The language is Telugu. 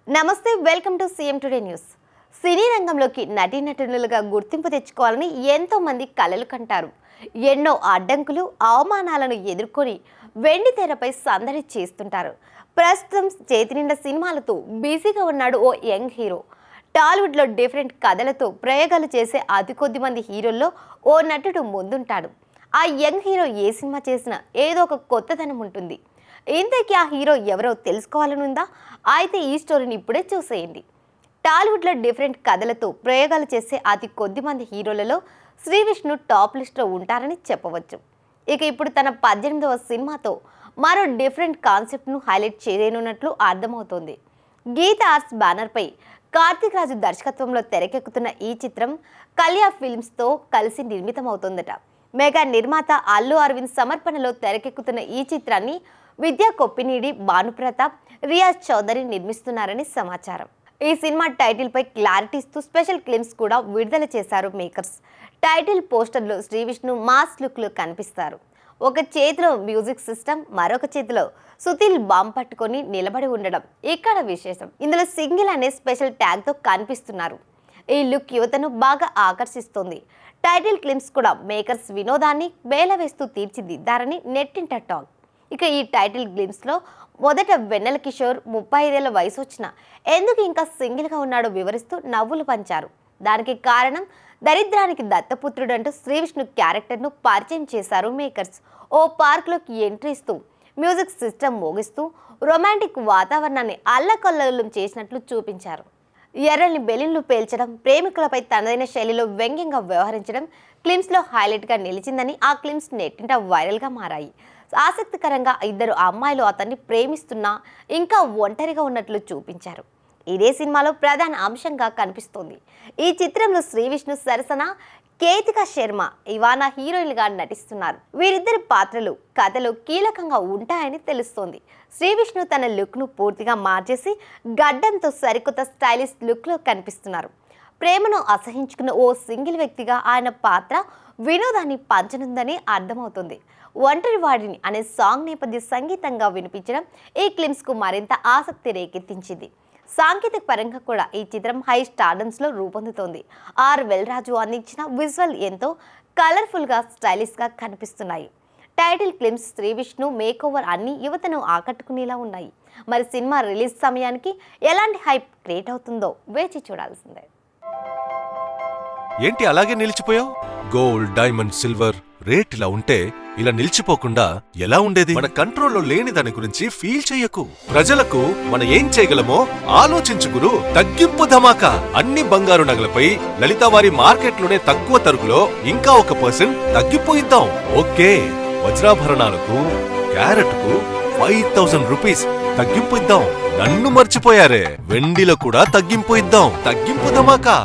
నమస్తే, welcome to CM today news. Cine రంగంలోకి నటీనటులుగా గుర్తింపు తెచ్చుకోవాలని ఎంతో మంది కలలు కంటారు. ఎన్నో అడ్డంకులు, అవమానాలను ఎదుర్కొని వెండి తెరపై సందడి చేస్తుంటారు. ప్రస్తుతం చేతినిండా సినిమాలతో బిజీగా ఉన్నాడు ఓ యంగ్ హీరో. టాలీవుడ్లో డిఫరెంట్ కథలతో ప్రయోగాలు చేసే అతి కొద్ది మంది హీరోల్లో ఓ నటుడు ముందుంటాడు. ఆ యంగ్ హీరో ఏ సినిమా చేసినా ఏదో ఒక కొత్తదనం ఉంటుంది. ఇంతకీ ఆ హీరో ఎవరో తెలుసుకోవాలనుందా? అయితే ఈ స్టోరీని ఇప్పుడే చూసేయండి. టాలీవుడ్లో డిఫరెంట్ కథలతో ప్రయోగాలు చేసే అతి కొద్ది మంది హీరోలలో శ్రీ విష్ణు టాప్ లిస్ట్లో ఉంటారని చెప్పవచ్చు. ఇక ఇప్పుడు తన 18వ సినిమాతో మరో డిఫరెంట్ కాన్సెప్ట్ను హైలైట్ చేయనున్నట్లు అర్థమవుతోంది. గీత ఆర్ట్స్ బ్యానర్పై కార్తిక్ రాజు దర్శకత్వంలో తెరకెక్కుతున్న ఈ చిత్రం కళ్యా ఫిల్మ్స్తో కలిసి నిర్మితమవుతోందట. మెగా నిర్మాత అల్లు అరవింద్ సమర్పణలో తెరకెక్కుతున్న ఈ చిత్రాన్ని విద్యా కొప్పినీడి, భానుప్రతాప్, రియాజ్ చౌదరి నిర్మిస్తున్నారని సమాచారం. ఈ సినిమా టైటిల్ పై క్లారిటీ ఇస్తూ స్పెషల్ క్లిప్స్ కూడా విడుదల చేశారు మేకర్స్. టైటిల్ పోస్టర్లో శ్రీ విష్ణు మాస్ లుక్లో కనిపిస్తారు. ఒక చేతిలో మ్యూజిక్ సిస్టమ్, మరొక చేతిలో సుతిల్ బాంబ్ పట్టుకొని నిలబడి ఉండడం ఇక్కడ విశేషం. ఇందులో సింగిల్ అనే స్పెషల్ ట్యాగ్తో కనిపిస్తున్నారు. ఈ లుక్ యువతను బాగా ఆకర్షిస్తోంది. టైటిల్ క్లిప్స్ కూడా మేకర్స్ వినోదాన్ని వేలవేస్తూ తీర్చిదిద్దారని నెట్టింట టాక్. ఇక ఈ టైటిల్ గ్లిమ్స్లో మొదట వెన్నెల కిషోర్ 35 ఏళ్ల వయసు వచ్చినా ఎందుకు ఇంకా సింగిల్గా ఉన్నాడో వివరిస్తూ నవ్వులు పంచారు. దానికి కారణం దరిద్రానికి దత్తపుత్రుడంటూ శ్రీ విష్ణు క్యారెక్టర్ను పరిచయం చేశారు మేకర్స్. ఓ పార్క్లోకి ఎంట్రీ ఇస్తూ మ్యూజిక్ సిస్టమ్ మోగిస్తూ రొమాంటిక్ వాతావరణాన్ని అల్లకల్లోలం చేసినట్లు చూపించారు. ఎర్రని బెలూన్లు పేల్చడం, ప్రేమికులపై తనదైన శైలిలో వ్యంగ్యంగా వ్యవహరించడం క్లిప్స్లో హైలైట్గా నిలిచిందని ఆ క్లిప్స్ నెట్టింట వైరల్గా మారాయి. ఆసక్తికరంగా ఇద్దరు అమ్మాయిలు అతన్ని ప్రేమిస్తున్నా ఇంకా ఒంటరిగా ఉన్నట్లు చూపించారు. ఇదే సినిమాలో ప్రధాన అంశంగా కనిపిస్తోంది. ఈ చిత్రంలో శ్రీ విష్ణు సరసన కేతికా శర్మ, ఇవానా హీరోయిన్గా నటిస్తున్నారు. వీరిద్దరి పాత్రలు కథలో కీలకంగా ఉంటాయని తెలుస్తోంది. శ్రీ విష్ణు తన లుక్ను పూర్తిగా మార్చేసి గడ్డంతో సరికొత్త స్టైలిష్ లుక్లో కనిపిస్తున్నారు. ప్రేమను అసహించుకున్న ఓ సింగిల్ వ్యక్తిగా ఆయన పాత్ర వినోదాన్ని పంచనుందని అర్థమవుతుంది. ఒంటరి వాడిని అనే సాంగ్ నేపథ్య సంగీతంగా వినిపించడం ఈ క్లిప్స్కు మరింత ఆసక్తి రేకెత్తించింది. సాంకేతిక పరంగా కూడా ఈ చిత్రం హై స్టార్డమ్స్లో రూపొందుతోంది. ఆర్ వెల్రాజు అందించిన విజువల్ ఎంతో కలర్ఫుల్గా, స్టైలిష్గా కనిపిస్తున్నాయి. Title clips, Sree Vishnu makeover అన్ని యువతను ఆకట్టుకునేలా ఉన్నాయి. మరి సినిమా రిలీజ్ సమయానికి ఎలాంటి హైప్ క్రియేట్ అవుతుందో వేచి చూడాల్సిందే. ఏంటి అలాగే నిలిచిపోయావు? గోల్డ్, డైమండ్, సిల్వర్ రేట్ ఇలా ఉంటే ఇలా నిలిచిపోకుండా ఎలా ఉండేది? మన కంట్రోల్లో లేని దాని గురించి ఫీల్ చెయ్యకు. ప్రజలకు మనం ఏం చేయగలమో ఆలోచించు గురు. తగ్గింపు ధమాకా. అన్ని బంగారు నగలపై లలిత వారి మార్కెట్లోనే తక్కువ తరుగులో ఇంకా 1% తగ్గింపు ఇద్దాం. ఓకే, వజ్రాభరణాలకు క్యారెట్కు 5000 రూపీస్ తగ్గింపు ఇద్దాం. నన్ను మర్చిపోయారే, వెండిలో కూడా తగ్గింపు ఇద్దాం. తగ్గింపు ధమాకా.